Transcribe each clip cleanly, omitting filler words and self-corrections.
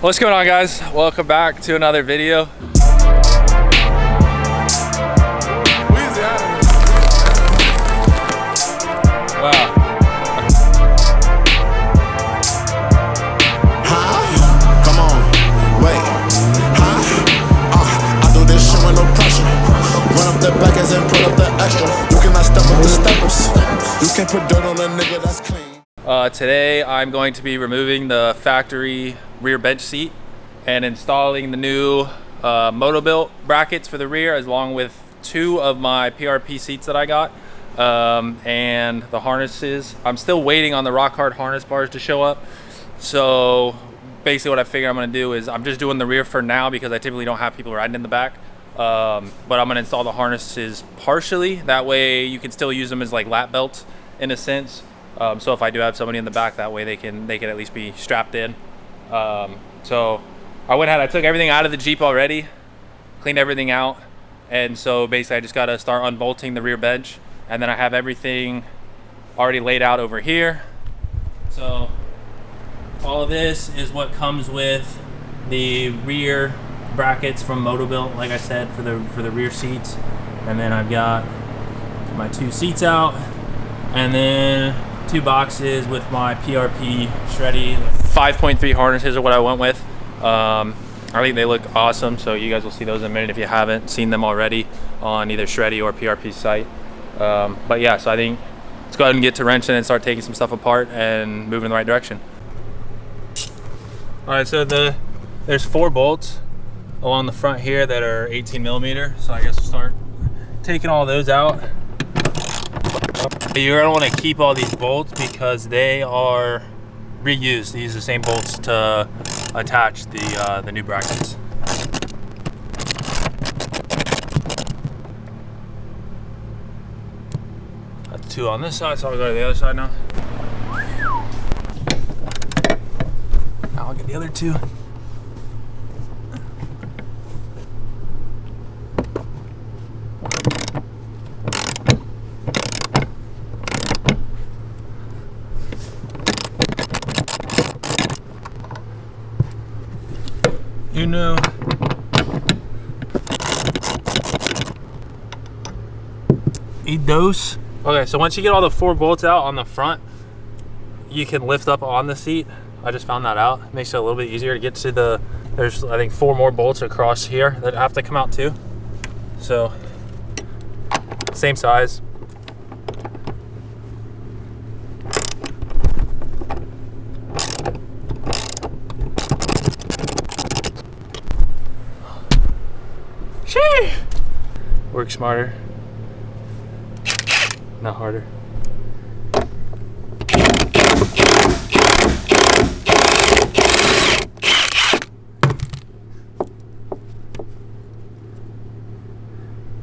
What's going on, guys? Welcome back to another video. Wow. Come on, wait. I do this shit with no pressure. Run up the backers and put up the extra. You cannot step up the steppers. You can't put dirt on a nigga that's clean. Today I'm going to be removing the factory rear bench seat and installing the new Motobilt brackets for the rear, along with 2 of my PRP seats that I got, and the harnesses. I'm still waiting on the rock hard harness bars to show up. So basically what I figure I'm gonna do is I'm just doing the rear for now because I typically don't have people riding in the back. But I'm gonna install the harnesses partially. That way you can still use them as like lap belts in a sense. So if I do have somebody in the back, that way they can at least be strapped in. So I took everything out of the Jeep already, cleaned everything out. And so basically I just gotta start unbolting the rear bench, and then I have everything already laid out over here. So all of this is what comes with the rear brackets from Motobilt, like I said, for the rear seats. And then I've got my 2 seats out, and then 2 boxes with my PRP Shreddy 5.3 harnesses are what I went with. I think they look awesome, so you guys will see those in a minute if you haven't seen them already on either Shreddy or PRP site. But yeah, so I think let's go ahead and get to wrenching and start taking some stuff apart and moving in the right direction. All right, so there's 4 bolts along the front here that are 18 millimeter. So I guess we'll start taking all those out. You're gonna want to keep all these bolts because they are reused. They use the same bolts to attach the new brackets. That's 2 on this side, so I'll go to the other side now. Now I'll get the other 2. You know, eat those. Okay, so once you get all the 4 bolts out on the front, you can lift up on the seat. I just found that out. It makes it a little bit easier to get to there's I think 4 more bolts across here that have to come out too. So same size. Work smarter, not harder.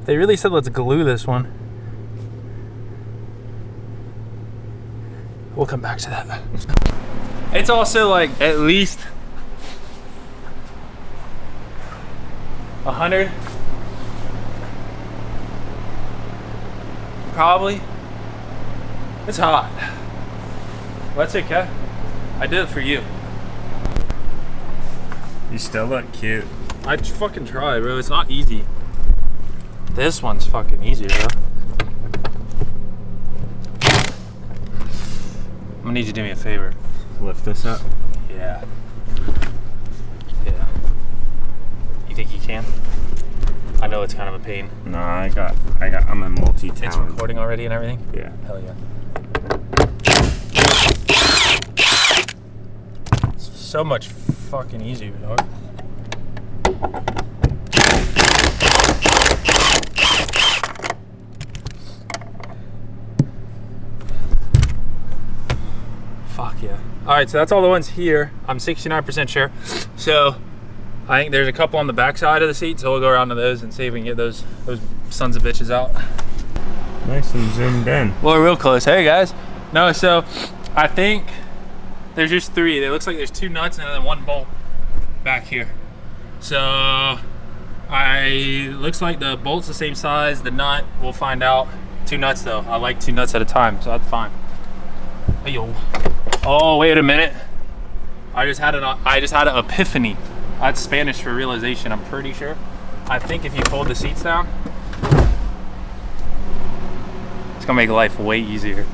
They really said let's glue this one. We'll come back to that. It's also like at least 100. Probably. It's hot. Well, that's okay. I did it for you. You still look cute. I fucking try, bro. It's not easy. This one's fucking easy, bro. I'm gonna need you to do me a favor. Lift this up. Yeah. Yeah. You think you can? I know it's kind of a pain. No, I'm a multi-talent. It's recording already and everything? Yeah. Hell yeah. It's so much fucking easier, dog. Fuck yeah. All right, so that's all the ones here. I'm 69% sure. So I think there's a couple on the back side of the seat, so we'll go around to those and see if we can get those sons of bitches out. Nice and zoomed in. Well, we're real close. Hey guys. No, so I think there's just 3. It looks like there's 2 nuts and then 1 bolt back here. So looks like the bolt's the same size. The nut, we'll find out. 2 nuts though. I like 2 nuts at a time, so that's fine. Hey yo. Oh, wait a minute. I just had an epiphany. That's Spanish for realization, I'm pretty sure. I think if you fold the seats down, it's gonna make life way easier.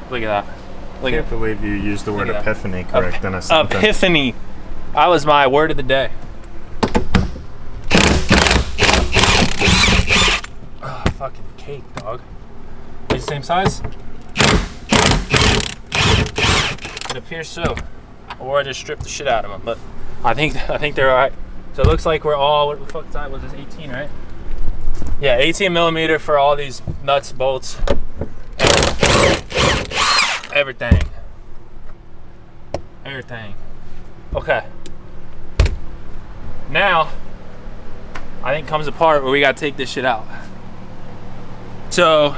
Look at that. I can't believe you used the word Look at that. epiphany correct in a sentence. Epiphany. That was my word of the day. Oh, fucking cake, dog. Are they the same size? It appears so. Or I just stripped the shit out of them, but I think they're alright. So it looks like we're all, what the fuck size was this, 18, right? Yeah, 18 millimeter for all these nuts, bolts, everything. Everything. Okay. Now, I think comes a part where we gotta take this shit out. So,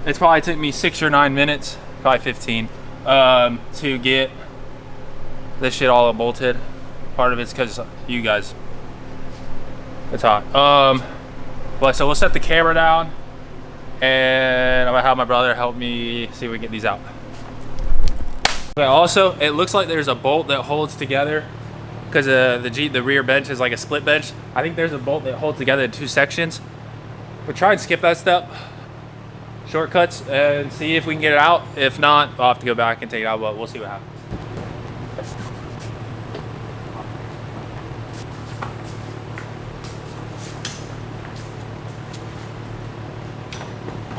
it's probably took me 6 or 9 minutes, probably 15, to get this shit all bolted. Part of it's because you guys, it's hot. But so we'll set the camera down, and I'm gonna have my brother help me see if we can get these out. Okay, also, it looks like there's a bolt that holds together, because the rear bench is like a split bench. I think there's a bolt that holds together in 2 sections. We'll try and skip that step, shortcuts, and see if we can get it out. If not, I'll have to go back and take it out, but we'll see what happens.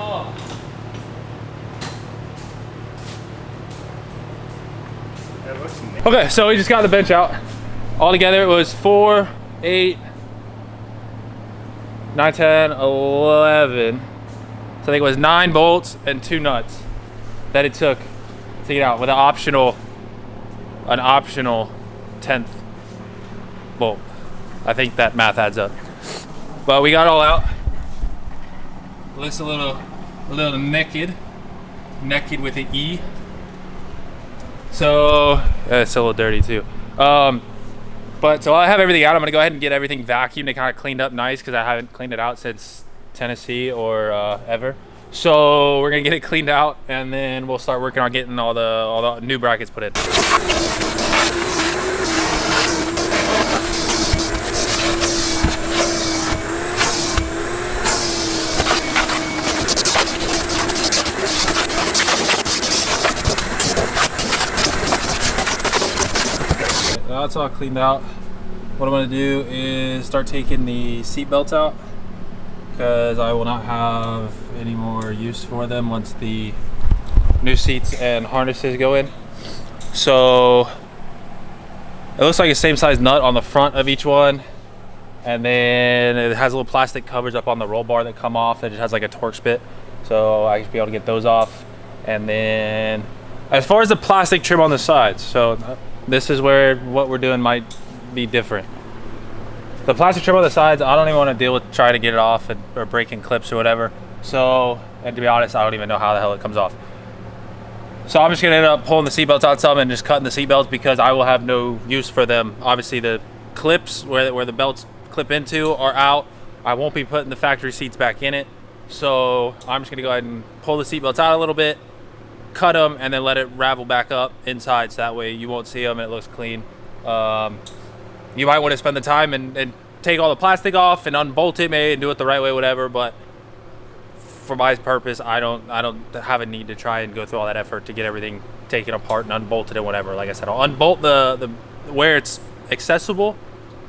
Oh. Okay, so we just got the bench out. Altogether, it was 4, 8, 9, 10, 11. So I think it was 9 bolts and 2 nuts that it took to get out with an optional 10th bolt. I think that math adds up. But we got it all out. Looks a little naked with an E. So it's a little dirty too. But so I have everything out. I'm gonna go ahead and get everything vacuumed and kind of cleaned up nice, because I haven't cleaned it out since Tennessee or ever. So we're gonna get it cleaned out, and then we'll start working on getting all the new brackets put in. That's all cleaned out. What I'm gonna do is start taking the seat belts out, because I will not have any more use for them once the new seats and harnesses go in. So it looks like the same size nut on the front of each one, and then it has little plastic covers up on the roll bar that come off that just has like a Torx bit, so I should be able to get those off. And then as far as the plastic trim on the sides, so this is where what we're doing might be different. The plastic trim on the sides, I don't even want to deal with trying to get it off or breaking clips or whatever. So, and to be honest, I don't even know how the hell it comes off. So I'm just gonna end up pulling the seatbelts out some and just cutting the seatbelts, because I will have no use for them. Obviously the clips where the belts clip into are out. I won't be putting the factory seats back in it. So I'm just gonna go ahead and pull the seatbelts out a little bit, cut them, and then let it ravel back up inside, so that way you won't see them and it looks clean. You might want to spend the time and take all the plastic off and unbolt it maybe and do it the right way, whatever, but for my purpose, I don't have a need to try and go through all that effort to get everything taken apart and unbolted and whatever. Like I said, I'll unbolt the where it's accessible,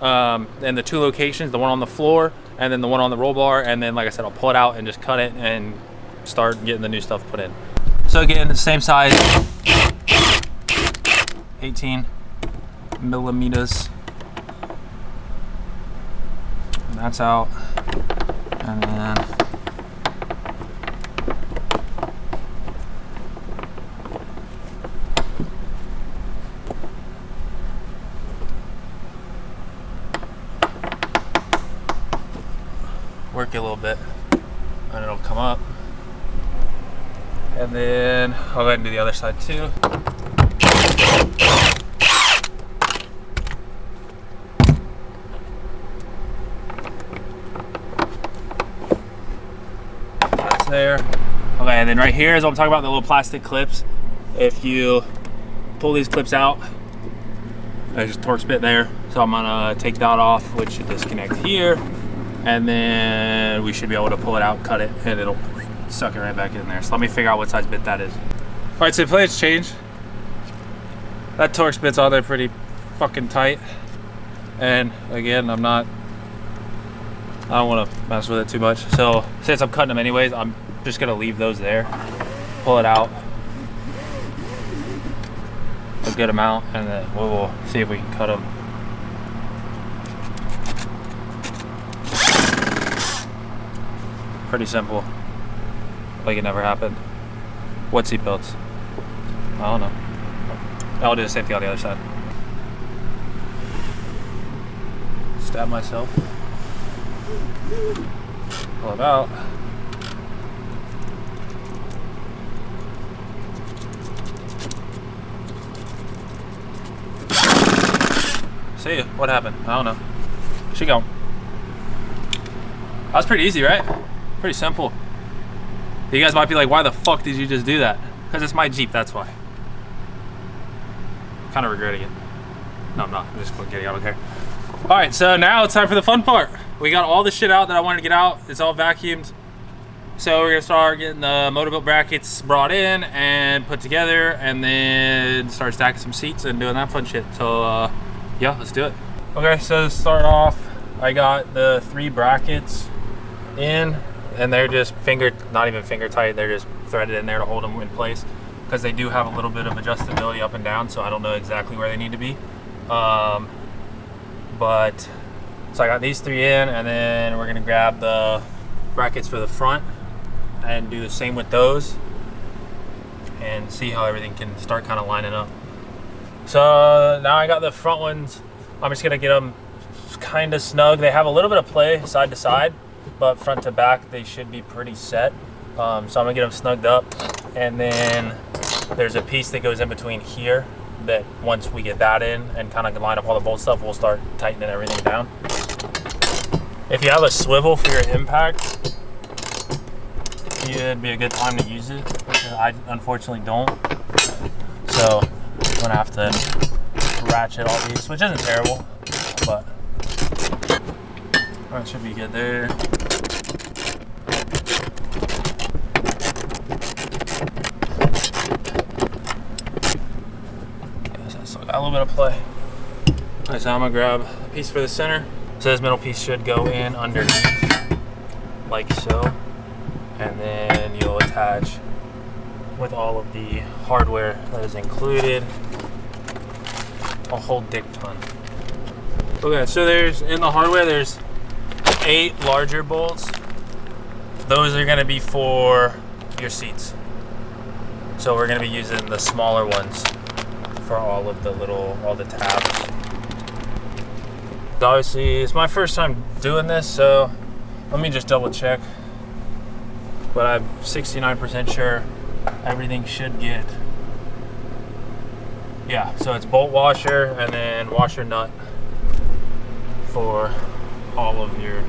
and the 2 locations, the one on the floor and then the one on the roll bar, and then like I said, I'll pull it out and just cut it and start getting the new stuff put in. So again, the same size, 18 millimeters. And that's out. And then work it a little bit and it'll come up. And then I'll go ahead and do the other side too. That's there. Okay, and then right here is what I'm talking about, the little plastic clips. If you pull these clips out, there's a Torx bit there. So I'm gonna take that off, which should disconnect here. And then we should be able to pull it out, cut it, and it'll suck it right back in there. So let me figure out what size bit that is. All right, so the plate's changed. That Torx bit's on there pretty fucking tight. And again, I don't wanna mess with it too much. So since I'm cutting them anyways, I'm just gonna leave those there, pull it out a good amount, and then we'll see if we can cut them. Pretty simple, like it never happened. What seatbelts? I don't know. I'll do the same thing on the other side. Stab myself. Pull it out. See ya. What happened? I don't know. She gone. That was pretty easy, right? Pretty simple. You guys might be like, why the fuck did you just do that? Because it's my Jeep, that's why. Kind of regretting it. No, I'm not. I'm just getting out of here. All right, so now it's time for the fun part. We got all the shit out that I wanted to get out. It's all vacuumed. So we're gonna start getting the Motobilt brackets brought in and put together, and then start stacking some seats and doing that fun shit. So yeah, let's do it. Okay, so to start off, I got the 3 brackets in, and they're just not even finger tight, they're just threaded in there to hold them in place, because they do have a little bit of adjustability up and down, so I don't know exactly where they need to be. But so I got these 3 in, and then we're gonna grab the brackets for the front and do the same with those and see how everything can start kind of lining up. So now I got the front ones. I'm just gonna get them kind of snug. They have a little bit of play side to side, but front to back they should be pretty set. So I'm gonna get them snugged up, and then there's a piece that goes in between here that once we get that in and kind of line up all the bolt stuff, we'll start tightening everything down. If you have a swivel for your impact, it'd be a good time to use it. I unfortunately don't, so I'm gonna have to ratchet all these, which isn't terrible, but that should be good there. So I got a little bit of play. All right, so I'm gonna grab a piece for the center. So this middle piece should go in underneath, like so, and then you'll attach with all of the hardware that is included. A whole dick ton. Okay, so in the hardware, there's 8 larger bolts. Those are gonna be for your seats. So we're gonna be using the smaller ones for all the tabs. Obviously, it's my first time doing this, so let me just double check. But I'm 69% sure everything should get. Yeah, so it's bolt washer and then washer nut for all of your.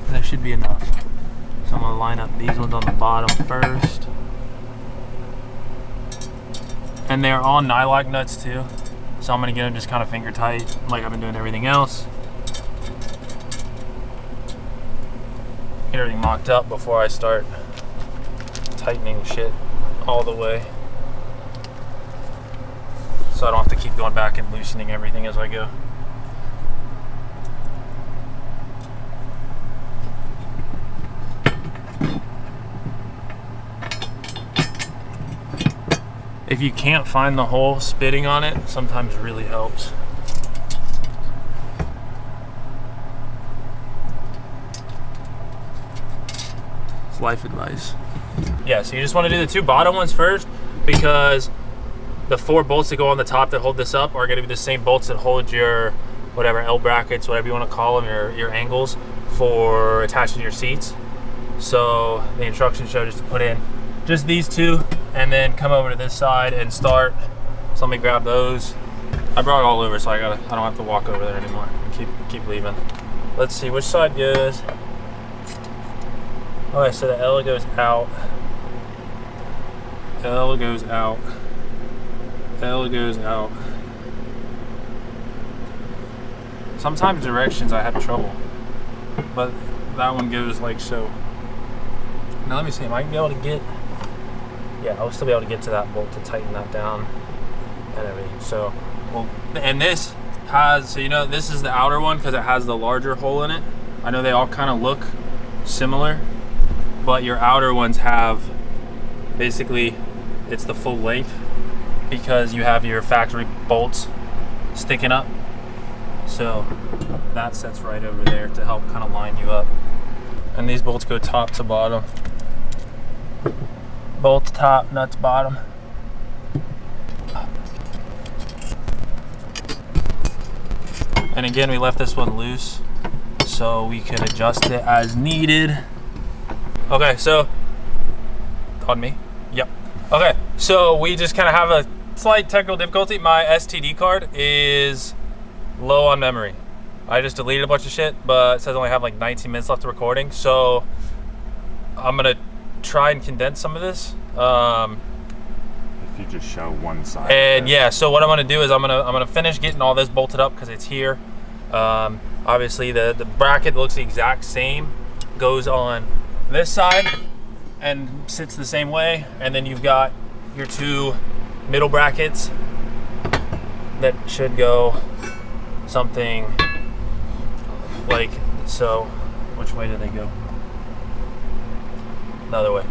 There should be enough. So I'm gonna line up these ones on the bottom first. And they're all nylock nuts too. So I'm gonna get them just kind of finger tight like I've been doing everything else. Get everything mocked up before I start tightening shit all the way. So I don't have to keep going back and loosening everything as I go. If you can't find the hole, spitting on it sometimes really helps. It's life advice. Yeah, so you just want to do the 2 bottom ones first, because the 4 bolts that go on the top that hold this up are going to be the same bolts that hold your whatever L brackets, whatever you want to call them, your angles for attaching your seats. So the instructions show just to put in just these 2 and then come over to this side and start. So let me grab those. I brought it all over, so I don't have to walk over there anymore. Keep leaving. Let's see which side goes. Okay, so the L goes out. L goes out. L goes out. Sometimes directions I have trouble, but that one goes like so. Now let me see, am I gonna be able to get, yeah, I'll still be able to get to that bolt to tighten that down and everything. So, well, and this has, so you know, this is the outer one because it has the larger hole in it. I know they all kind of look similar, but your outer ones have, basically, it's the full length because you have your factory bolts sticking up. So that sets right over there to help kind of line you up. And these bolts go top to bottom. Bolts top, nuts bottom. And again, we left this one loose so we can adjust it as needed. Okay, so, on me? Yep. Okay, so we just kind of have a slight technical difficulty. My STD card is low on memory. I just deleted a bunch of shit, but it says I only have like 19 minutes left of recording. So I'm gonna try and condense some of this. If you just show one side. And yeah, so what I'm gonna do is I'm gonna finish getting all this bolted up because it's here. Obviously the bracket looks the exact same, goes on this side and sits the same way. And then you've got your two middle brackets that should go something like so. Which way do they go? The other way.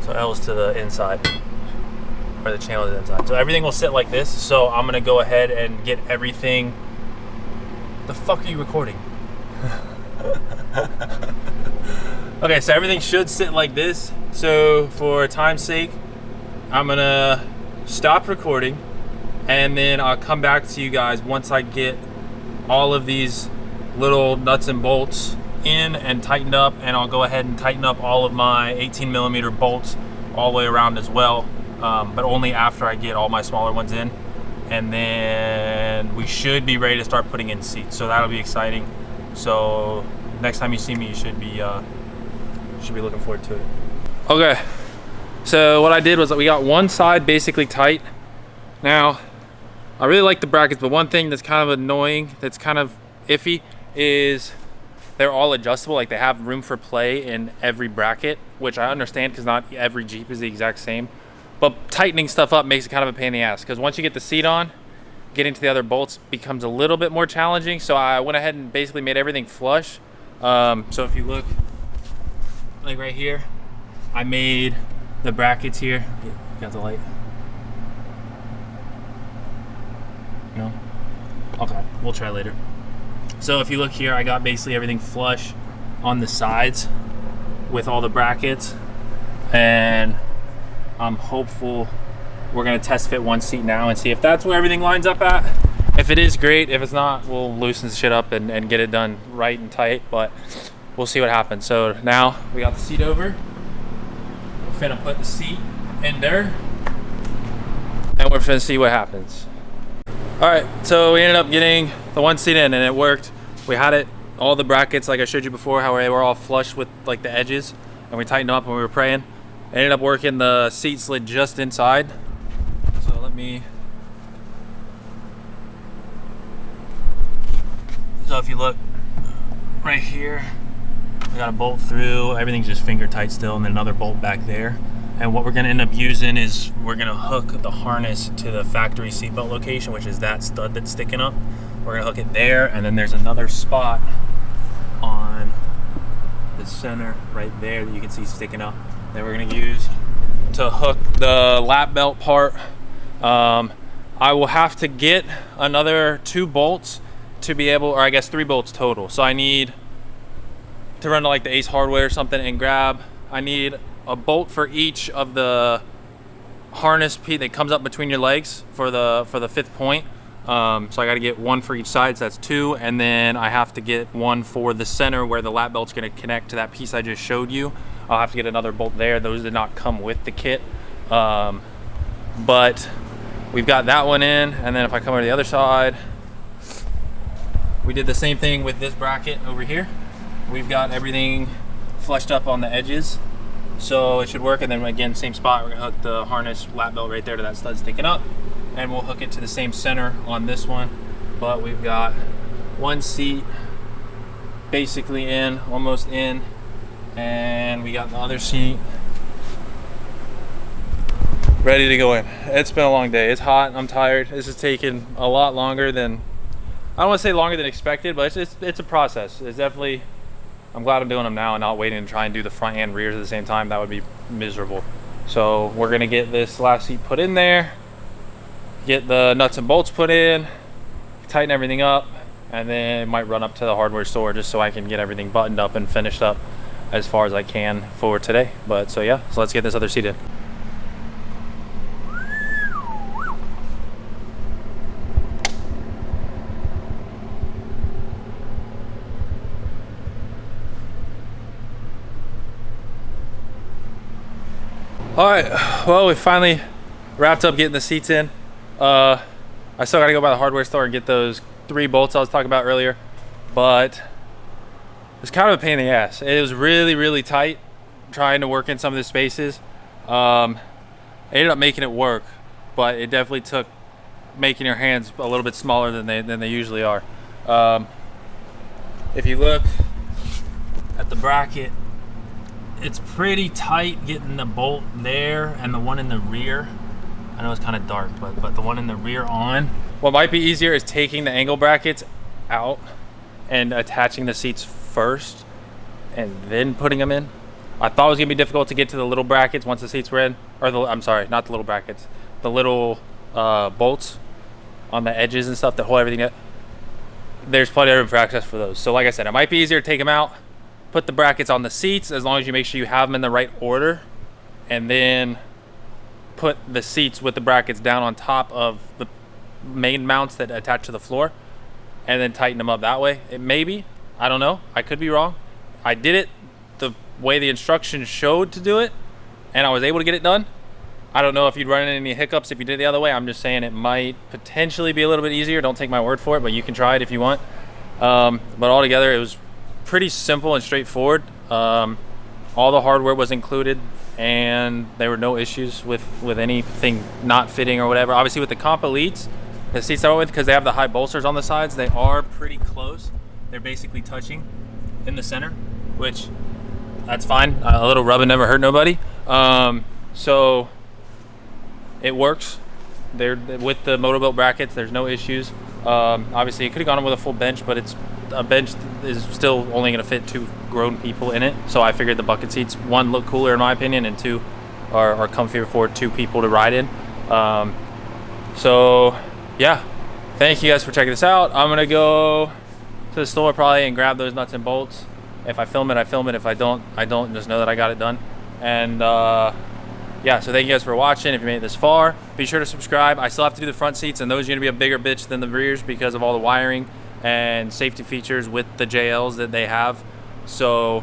So L is to the inside, or the channel is inside. So everything will sit like this. So I'm gonna go ahead and get everything. The fuck are you recording? Okay, so everything should sit like this. So for time's sake, I'm gonna stop recording, and then I'll come back to you guys once I get all of these little nuts and bolts in and tightened up, and I'll go ahead and tighten up all of my 18mm bolts all the way around as well, but only after I get all my smaller ones in, and then we should be ready to start putting in seats. So that'll be exciting. So next time you see me, you should be looking forward to it. Okay, so what I did was we got one side basically tight. Now, I really like the brackets, but one thing that's kind of annoying, that's kind of iffy, is they're all adjustable. Like, they have room for play in every bracket, which I understand because not every Jeep is the exact same. But tightening stuff up makes it kind of a pain in the ass, because once you get the seat on, getting to the other bolts becomes a little bit more challenging. So I went ahead and basically made everything flush. So if you look, like right here, I made the brackets here. Got the light? No? Okay, we'll try later. So if you look here, I got basically everything flush on the sides with all the brackets, and I'm hopeful we're gonna test fit one seat now and see if that's where everything lines up at. If it is, great. If it's not, we'll loosen shit up and get it done right and tight, but we'll see what happens. So now we got the seat over. We're finna put the seat in there, and we're finna see what happens. All right, so we ended up getting the one seat in, and it worked. We had it, all the brackets, like I showed you before, how they were all flush with like the edges, and we tightened them up when we were praying. It ended up working. The seat slid just inside. So let me, so if you look right here, we got a bolt through, everything's just finger tight still, and then another bolt back there. And what we're gonna end up using is we're gonna hook the harness to the factory seatbelt location, which is that stud that's sticking up. We're gonna hook it there, and then there's another spot on the center right there that you can see sticking up that we're gonna use to hook the lap belt part. I will have to get another 2 bolts to be able, or I guess 3 bolts total. So I need to run to like the Ace Hardware or something and grab, I need a bolt for each of the harness piece that comes up between your legs for the 5th point. So I got to get 1 for each side, so that's 2, and then I have to get 1 for the center where the lap belt's going to connect to that piece I just showed you. I'll have to get another bolt there. Those did not come with the kit, but we've got that one in. And then if I come over to the other side, we did the same thing with this bracket over here. we've got everything flushed up on the edges, so it should work. And then again, same spot, we're gonna hook the harness lap belt right there to that stud sticking up, and we'll hook it to the same center on this one. But we've got one seat basically in, almost in, and we got the other seat ready to go in. It's been a long day. It's hot. I'm tired. This is taking a lot longer than, I don't want to say longer than expected, but it's a process. It's definitely, I'm glad I'm doing them now and not waiting to try and do the front and rears at the same time. That would be miserable. So we're gonna get this last seat put in there, get the nuts and bolts put in, tighten everything up, and then might run up to the hardware store just so I can get everything buttoned up and finished up as far as I can for today. But so yeah, so let's get this other seat in. All right, well, we finally wrapped up getting the seats in. I still gotta go by the hardware store and get those 3 bolts I was talking about earlier, but it's kind of a pain in the ass. It was really, really tight trying to work in some of the spaces. I ended up making it work, but it definitely took making your hands a little bit smaller than they usually are. If you look at the bracket, it's pretty tight getting the bolt there and the one in the rear. I know it's kind of dark, but the one in the rear on. What might be easier is taking the angle brackets out and attaching the seats first and then putting them in. I thought it was gonna be difficult to get to the little brackets once the seats were in, or I'm sorry, not the little brackets, the little bolts on the edges and stuff that hold everything up. There's plenty of room for access for those. So like I said, it might be easier to take them out, put the brackets on the seats, as long as you make sure you have them in the right order, and then put the seats with the brackets down on top of the main mounts that attach to the floor, and then tighten them up that way. It may be, I don't know, I could be wrong. I did it the way the instructions showed to do it, and I was able to get it done. I don't know if you'd run into any hiccups if you did it the other way. I'm just saying it might potentially be a little bit easier. Don't take my word for it, but you can try it if you want. But altogether, it was pretty simple and straightforward. All the hardware was included, and there were no issues with anything not fitting or whatever. Obviously with the Comp Elites, the seats I went with, because they have the high bolsters on the sides, they are pretty close. They're basically touching in the center, which that's fine. A little rubbing never hurt nobody. So it works. They're with the Motobilt brackets, there's no issues. Obviously it could have gone with a full bench, but a bench is still only going to fit 2 grown people in it. So I figured the bucket seats, 1, look cooler in my opinion, and 2 are comfier for 2 people to ride in. So yeah, thank you guys for checking this out. I'm gonna go to the store probably and grab those nuts and bolts. If I film it, I film it. If I don't, I don't. Just know that I got it done. And yeah, so thank you guys for watching. If you made it this far, be sure to subscribe. I still have to do the front seats, and those are gonna be a bigger bitch than the rears because of all the wiring and safety features with the JLs that they have. So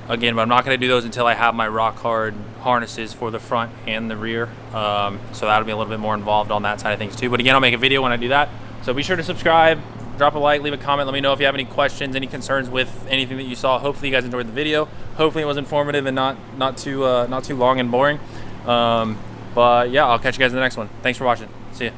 again, but I'm not going to do those until I have my rock hard harnesses for the front and the rear. So that'll be a little bit more involved on that side of things too. But again, I'll make a video when I do that. So be sure to subscribe, drop a like, leave a comment. Let me know if you have any questions, any concerns with anything that you saw. Hopefully you guys enjoyed the video. Hopefully it was informative and not too long and boring. But yeah, I'll catch you guys in the next one. Thanks for watching. See ya.